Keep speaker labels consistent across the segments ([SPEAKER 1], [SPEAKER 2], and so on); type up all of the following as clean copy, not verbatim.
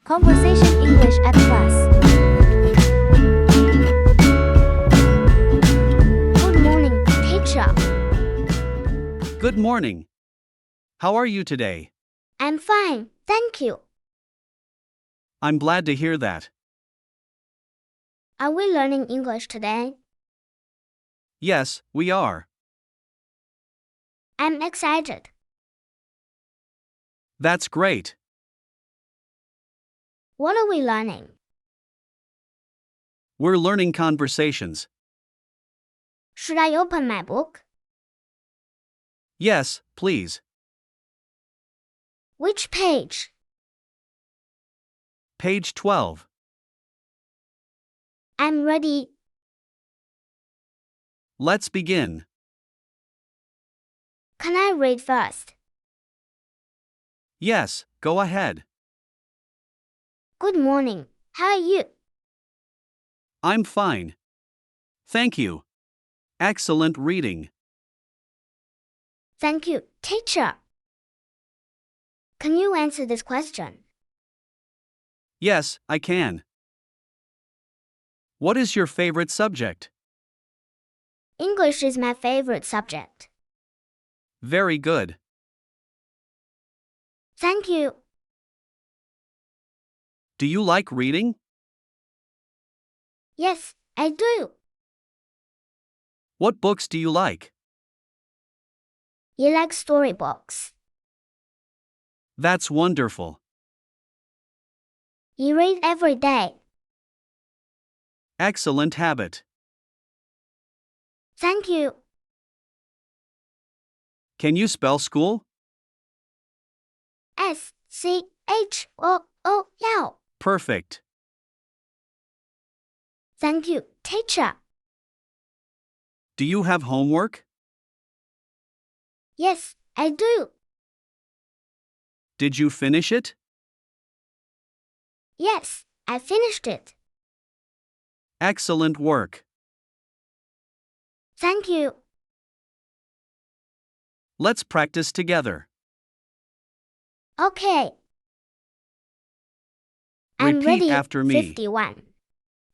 [SPEAKER 1] Conversation English at class. Good morning, teacher.
[SPEAKER 2] Good morning. How are you today?
[SPEAKER 1] I'm fine, thank you.
[SPEAKER 2] I'm glad to hear that.
[SPEAKER 1] Are we learning English today?
[SPEAKER 2] Yes, we are.
[SPEAKER 1] I'm excited.
[SPEAKER 2] That's great.
[SPEAKER 1] What are we learning?
[SPEAKER 2] We're learning conversations.
[SPEAKER 1] Should I open my book?
[SPEAKER 2] Yes, please.
[SPEAKER 1] Which page?
[SPEAKER 2] Page 12.
[SPEAKER 1] I'm ready.
[SPEAKER 2] Let's begin.
[SPEAKER 1] Can I read first?
[SPEAKER 2] Yes, go ahead.
[SPEAKER 1] Good morning. How are you?
[SPEAKER 2] I'm fine. Thank you. Excellent reading.
[SPEAKER 1] Thank you, teacher. Can you answer this question?
[SPEAKER 2] Yes, I can. What is your favorite subject?
[SPEAKER 1] English is my favorite subject.
[SPEAKER 2] Very good.
[SPEAKER 1] Thank you.
[SPEAKER 2] Do you like reading?
[SPEAKER 1] Yes, I do.
[SPEAKER 2] What books do you like?
[SPEAKER 1] You like storybooks.
[SPEAKER 2] That's wonderful.
[SPEAKER 1] You read every day.
[SPEAKER 2] Excellent habit.
[SPEAKER 1] Thank you.
[SPEAKER 2] Can you spell school?
[SPEAKER 1] S-C-H-O-O-L.
[SPEAKER 2] Perfect.
[SPEAKER 1] Thank you, teacher.
[SPEAKER 2] Do you have homework?
[SPEAKER 1] Yes, I do.
[SPEAKER 2] Did you finish it?
[SPEAKER 1] Yes, I finished it.
[SPEAKER 2] Excellent work.
[SPEAKER 1] Thank you.
[SPEAKER 2] Let's practice together.
[SPEAKER 1] Okay. I'm
[SPEAKER 2] Repeat
[SPEAKER 1] ready.
[SPEAKER 2] after me.
[SPEAKER 1] 51.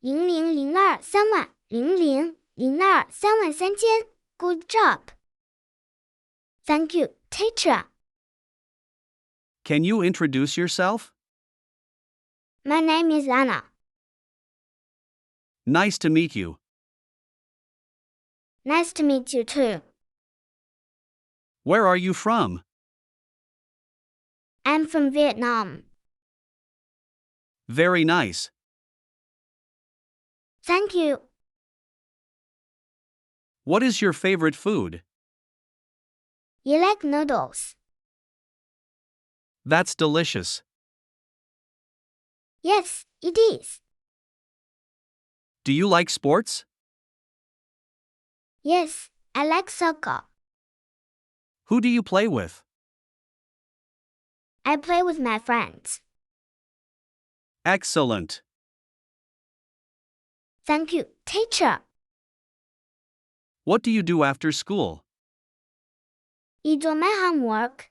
[SPEAKER 1] 000230023023千. Good job. Thank you, teacher.
[SPEAKER 2] Can you introduce yourself?
[SPEAKER 1] My name is Anna.
[SPEAKER 2] Nice to meet you.
[SPEAKER 1] Nice to meet you too.
[SPEAKER 2] Where are you from?
[SPEAKER 1] I'm from Vietnam.
[SPEAKER 2] Very nice.
[SPEAKER 1] Thank you.
[SPEAKER 2] What is your favorite food?
[SPEAKER 1] You like noodles?
[SPEAKER 2] That's delicious.
[SPEAKER 1] Yes, it is.
[SPEAKER 2] Do you like sports?
[SPEAKER 1] Yes, I like soccer.
[SPEAKER 2] Who do you play with?
[SPEAKER 1] I play with my friends.
[SPEAKER 2] Excellent.
[SPEAKER 1] Thank you, teacher.
[SPEAKER 2] What do you do after school?
[SPEAKER 1] You do my homework.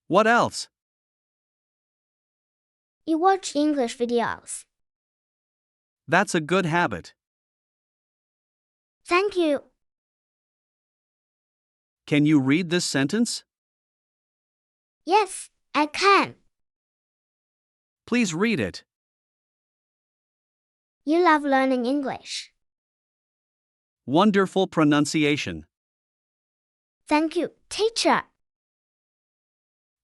[SPEAKER 2] What else?
[SPEAKER 1] You watch English videos.
[SPEAKER 2] That's a good habit.
[SPEAKER 1] Thank you.
[SPEAKER 2] Can you read this sentence?
[SPEAKER 1] Yes, I can.
[SPEAKER 2] Please read it.
[SPEAKER 1] You love learning English.
[SPEAKER 2] Wonderful pronunciation.
[SPEAKER 1] Thank you, teacher.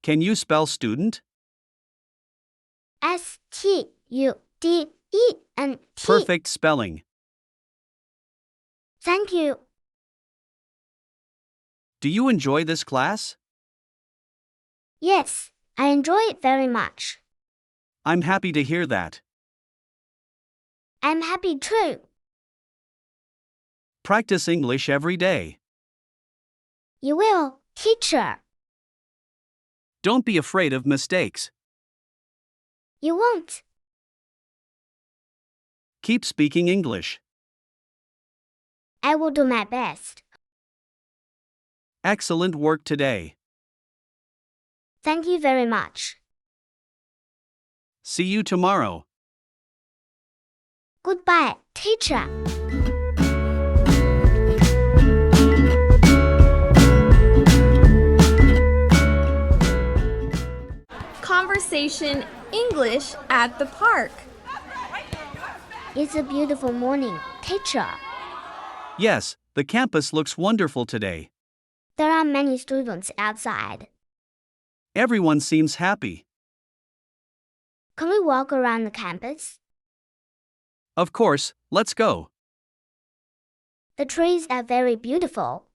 [SPEAKER 2] Can you spell student?
[SPEAKER 1] S-T-U-D-E-N-T.
[SPEAKER 2] Perfect spelling.
[SPEAKER 1] Thank you.
[SPEAKER 2] Do you enjoy this class?
[SPEAKER 1] Yes, I enjoy it very much.
[SPEAKER 2] I'm happy to hear that.
[SPEAKER 1] I'm happy too.
[SPEAKER 2] Practice English every day.
[SPEAKER 1] You will, teacher.
[SPEAKER 2] Don't be afraid of mistakes.
[SPEAKER 1] You won't.
[SPEAKER 2] Keep speaking English.
[SPEAKER 1] I will do my best.
[SPEAKER 2] Excellent work today.
[SPEAKER 1] Thank you very much.
[SPEAKER 2] See you tomorrow.
[SPEAKER 1] Goodbye, teacher.
[SPEAKER 3] Conversation English at the park.
[SPEAKER 1] It's a beautiful morning, teacher.
[SPEAKER 2] Yes, the campus looks wonderful today.
[SPEAKER 1] There are many students outside.
[SPEAKER 2] Everyone seems happy.
[SPEAKER 1] Can we walk around the campus?
[SPEAKER 2] Of course, let's go.
[SPEAKER 1] The trees are very beautiful.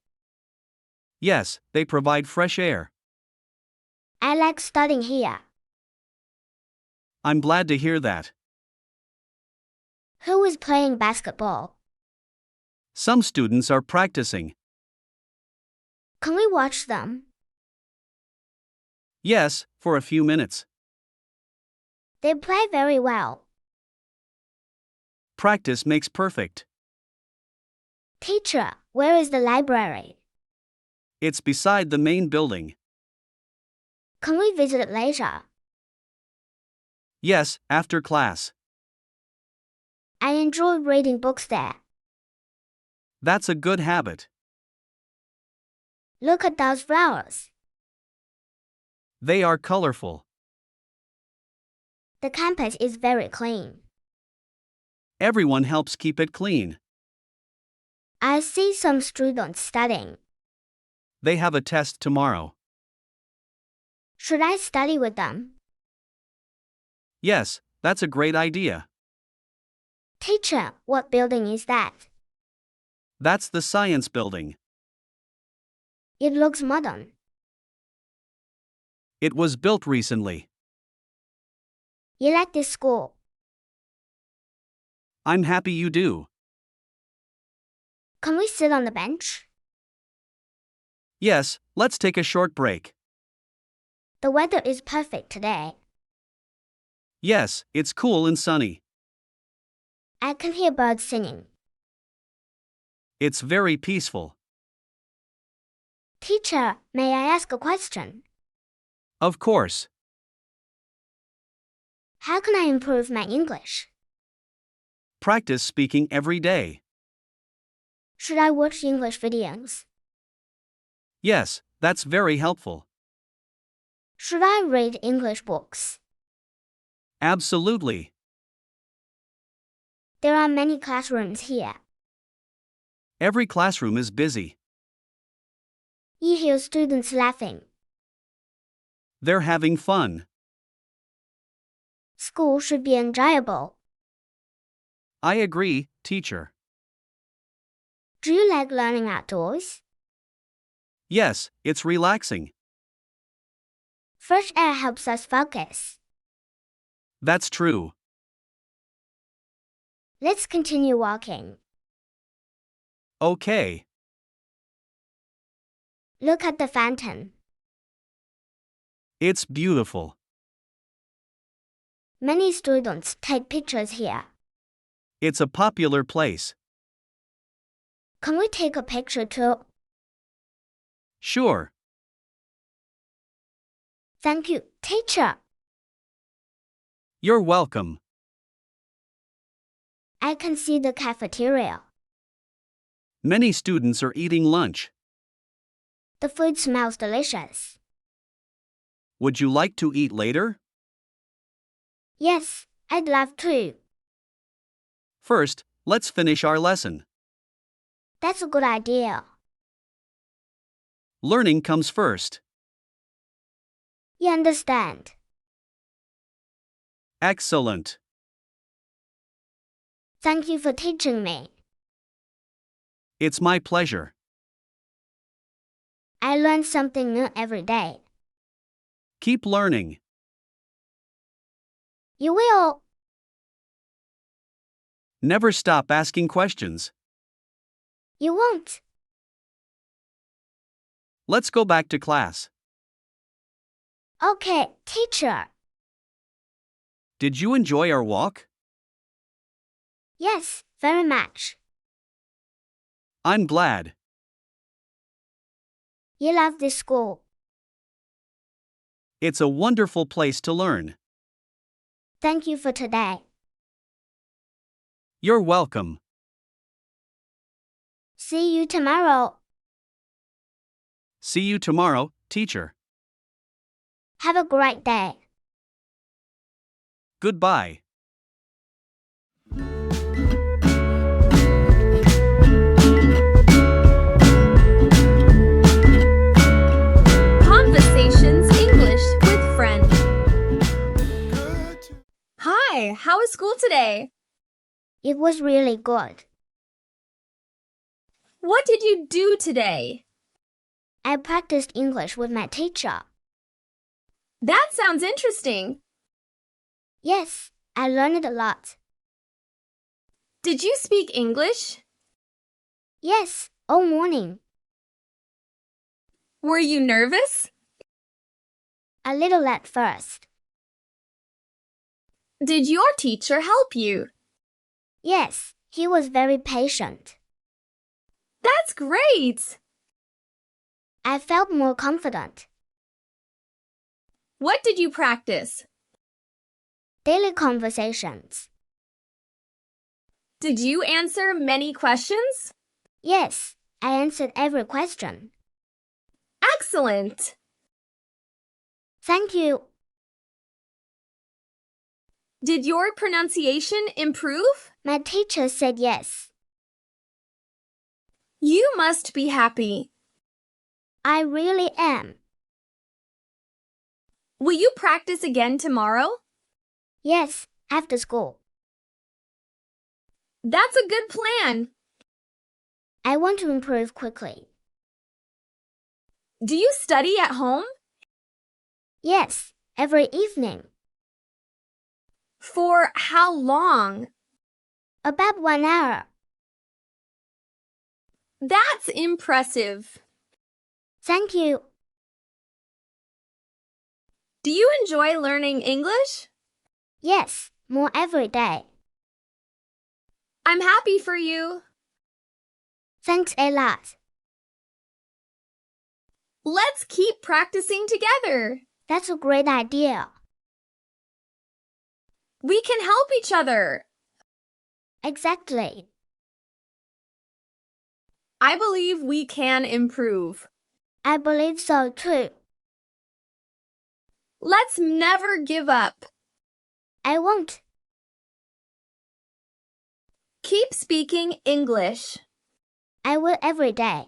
[SPEAKER 2] Yes, they provide fresh air.
[SPEAKER 1] I like studying here.
[SPEAKER 2] I'm glad to hear that.
[SPEAKER 1] Who is playing basketball?
[SPEAKER 2] Some students are practicing.
[SPEAKER 1] Can we watch them?
[SPEAKER 2] Yes, for a few minutes.
[SPEAKER 1] They play very well.
[SPEAKER 2] Practice makes perfect.
[SPEAKER 1] Teacher, where is the library?
[SPEAKER 2] It's beside the main building.
[SPEAKER 1] Can we visit it later?
[SPEAKER 2] Yes, after class.
[SPEAKER 1] I enjoy reading books there.
[SPEAKER 2] That's a good habit.
[SPEAKER 1] Look at those flowers.
[SPEAKER 2] They are colorful.
[SPEAKER 1] The campus is very clean.
[SPEAKER 2] Everyone helps keep it clean.
[SPEAKER 1] I see some students studying.
[SPEAKER 2] They have a test tomorrow.
[SPEAKER 1] Should I study with them?
[SPEAKER 2] Yes, that's a great idea.
[SPEAKER 1] Teacher, what building is that?
[SPEAKER 2] That's the science building.
[SPEAKER 1] It looks modern.
[SPEAKER 2] It was built recently.
[SPEAKER 1] You like this school?
[SPEAKER 2] I'm happy you do.
[SPEAKER 1] Can we sit on the bench?
[SPEAKER 2] Yes, let's take a short break.
[SPEAKER 1] The weather is perfect today.
[SPEAKER 2] Yes, it's cool and sunny.
[SPEAKER 1] I can hear birds singing.
[SPEAKER 2] It's very peaceful.
[SPEAKER 1] Teacher, may I ask a question?
[SPEAKER 2] Of course.
[SPEAKER 1] How can I improve my English?
[SPEAKER 2] Practice speaking every day.
[SPEAKER 1] Should I watch English videos?
[SPEAKER 2] Yes, that's very helpful.
[SPEAKER 1] Should I read English books?
[SPEAKER 2] Absolutely.
[SPEAKER 1] There are many classrooms here.
[SPEAKER 2] Every classroom is busy.
[SPEAKER 1] You hear students laughing.
[SPEAKER 2] They're having fun.
[SPEAKER 1] School should be enjoyable.
[SPEAKER 2] I agree, teacher.
[SPEAKER 1] Do you like learning outdoors?
[SPEAKER 2] Yes, it's relaxing.
[SPEAKER 1] Fresh air helps us focus.
[SPEAKER 2] That's true.
[SPEAKER 1] Let's continue walking.
[SPEAKER 2] Okay.
[SPEAKER 1] Look at the fountain.
[SPEAKER 2] It's beautiful.
[SPEAKER 1] Many students take pictures here.
[SPEAKER 2] It's a popular place.
[SPEAKER 1] Can we take a picture too?
[SPEAKER 2] Sure.
[SPEAKER 1] Thank you, teacher.
[SPEAKER 2] You're welcome.
[SPEAKER 1] I can see the cafeteria.
[SPEAKER 2] Many students are eating lunch.
[SPEAKER 1] The food smells delicious.
[SPEAKER 2] Would you like to eat later?
[SPEAKER 1] Yes, I'd love to.
[SPEAKER 2] First, let's finish our lesson.
[SPEAKER 1] That's a good idea.
[SPEAKER 2] Learning comes first.
[SPEAKER 1] You understand.
[SPEAKER 2] Excellent.
[SPEAKER 1] Thank you for teaching me.
[SPEAKER 2] It's my pleasure.
[SPEAKER 1] I learn something new every day.
[SPEAKER 2] Keep learning.
[SPEAKER 1] You will.
[SPEAKER 2] Never stop asking questions.
[SPEAKER 1] You won't.
[SPEAKER 2] Let's go back to class.
[SPEAKER 1] Okay, teacher.
[SPEAKER 2] Did you enjoy our walk?
[SPEAKER 1] Yes, very much.
[SPEAKER 2] I'm glad.
[SPEAKER 1] You love this school.
[SPEAKER 2] It's a wonderful place to learn.
[SPEAKER 1] Thank you for today.
[SPEAKER 2] You're welcome.
[SPEAKER 1] See you tomorrow.
[SPEAKER 2] See you tomorrow, teacher.
[SPEAKER 1] Have a great day.
[SPEAKER 2] Goodbye.
[SPEAKER 3] Conversations English with friend. Hi, how was school today?
[SPEAKER 1] It was really good.
[SPEAKER 3] What did you do today?
[SPEAKER 1] I practiced English with my teacher.
[SPEAKER 3] That sounds interesting.
[SPEAKER 1] Yes, I learned a lot.
[SPEAKER 3] Did you speak English?
[SPEAKER 1] Yes, all morning.
[SPEAKER 3] Were you nervous?
[SPEAKER 1] A little at first.
[SPEAKER 3] Did your teacher help you?
[SPEAKER 1] Yes, he was very patient.
[SPEAKER 3] That's great!
[SPEAKER 1] I felt more confident.
[SPEAKER 3] What did you practice?
[SPEAKER 1] Daily conversations.
[SPEAKER 3] Did you answer many questions?
[SPEAKER 1] Yes, I answered every question.
[SPEAKER 3] Excellent!
[SPEAKER 1] Thank you.
[SPEAKER 3] Did your pronunciation improve?
[SPEAKER 1] My teacher said yes.
[SPEAKER 3] You must be happy.
[SPEAKER 1] I really am.
[SPEAKER 3] Will you practice again tomorrow?
[SPEAKER 1] Yes, after school.
[SPEAKER 3] That's a good plan.
[SPEAKER 1] I want to improve quickly.
[SPEAKER 3] Do you study at home?
[SPEAKER 1] Yes, every evening.
[SPEAKER 3] For how long?
[SPEAKER 1] About 1 hour.
[SPEAKER 3] That's impressive.
[SPEAKER 1] Thank you.
[SPEAKER 3] Do you enjoy learning English?
[SPEAKER 1] Yes, more every day.
[SPEAKER 3] I'm happy for you.
[SPEAKER 1] Thanks a lot.
[SPEAKER 3] Let's keep practicing together.
[SPEAKER 1] That's a great idea.
[SPEAKER 3] We can help each other.
[SPEAKER 1] Exactly.
[SPEAKER 3] I believe we can improve.
[SPEAKER 1] I believe so too.
[SPEAKER 3] Let's never give up.
[SPEAKER 1] I won't.
[SPEAKER 3] Keep speaking English.
[SPEAKER 1] I will every day.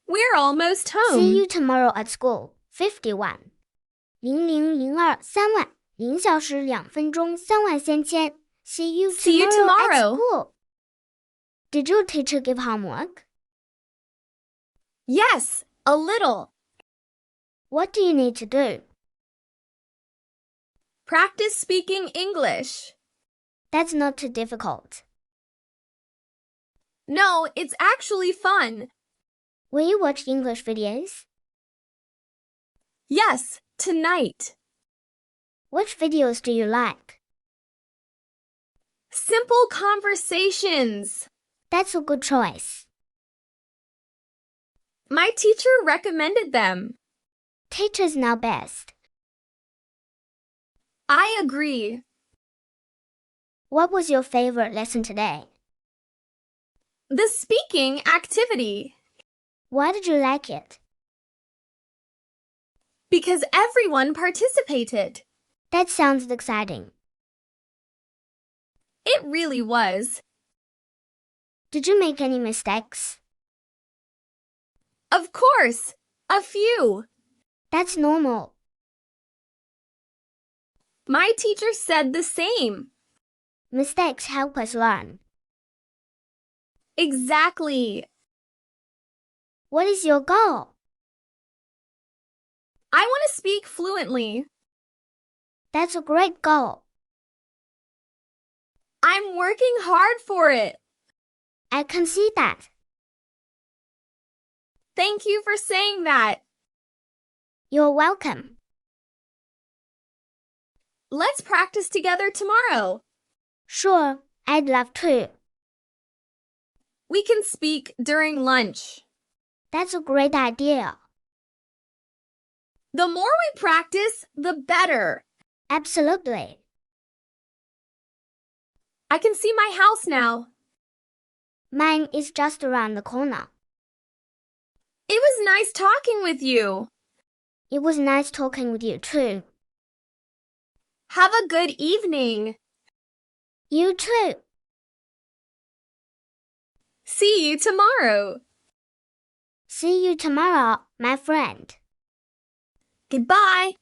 [SPEAKER 3] We're almost home.
[SPEAKER 1] See you tomorrow at school. 51. 0002 3万0小时2分钟3万先签. See you tomorrow at school. Did your teacher give homework?
[SPEAKER 3] Yes, a little.
[SPEAKER 1] What do you need to do?
[SPEAKER 3] Practice speaking English.
[SPEAKER 1] That's not too difficult.
[SPEAKER 3] No, it's actually fun.
[SPEAKER 1] Will you watch English videos?
[SPEAKER 3] Yes, tonight.
[SPEAKER 1] Which videos do you like?
[SPEAKER 3] Simple conversations.
[SPEAKER 1] That's a good choice.
[SPEAKER 3] My teacher recommended them.
[SPEAKER 1] Teachers know best.
[SPEAKER 3] I agree.
[SPEAKER 1] What was your favorite lesson today?
[SPEAKER 3] The speaking activity.
[SPEAKER 1] Why did you like it?
[SPEAKER 3] Because everyone participated.
[SPEAKER 1] That sounds exciting.
[SPEAKER 3] It really was.
[SPEAKER 1] Did you make any mistakes?
[SPEAKER 3] Of course, a few.
[SPEAKER 1] That's normal.
[SPEAKER 3] My teacher said the same.
[SPEAKER 1] Mistakes help us learn.
[SPEAKER 3] Exactly.
[SPEAKER 1] What is your goal?
[SPEAKER 3] I want to speak fluently.
[SPEAKER 1] That's a great goal.
[SPEAKER 3] I'm working hard for it.
[SPEAKER 1] I can see that.
[SPEAKER 3] Thank you for saying that.
[SPEAKER 1] You're welcome.
[SPEAKER 3] Let's practice together tomorrow.
[SPEAKER 1] Sure, I'd love to.
[SPEAKER 3] We can speak during lunch.
[SPEAKER 1] That's a great idea.
[SPEAKER 3] The more we practice, the better.
[SPEAKER 1] Absolutely.
[SPEAKER 3] I can see my house now.
[SPEAKER 1] Mine is just around the corner.
[SPEAKER 3] It was nice talking with you.
[SPEAKER 1] It was nice talking with you too.
[SPEAKER 3] Have a good evening.
[SPEAKER 1] You too.
[SPEAKER 3] See you tomorrow.
[SPEAKER 1] See you tomorrow, my friend.
[SPEAKER 3] Goodbye.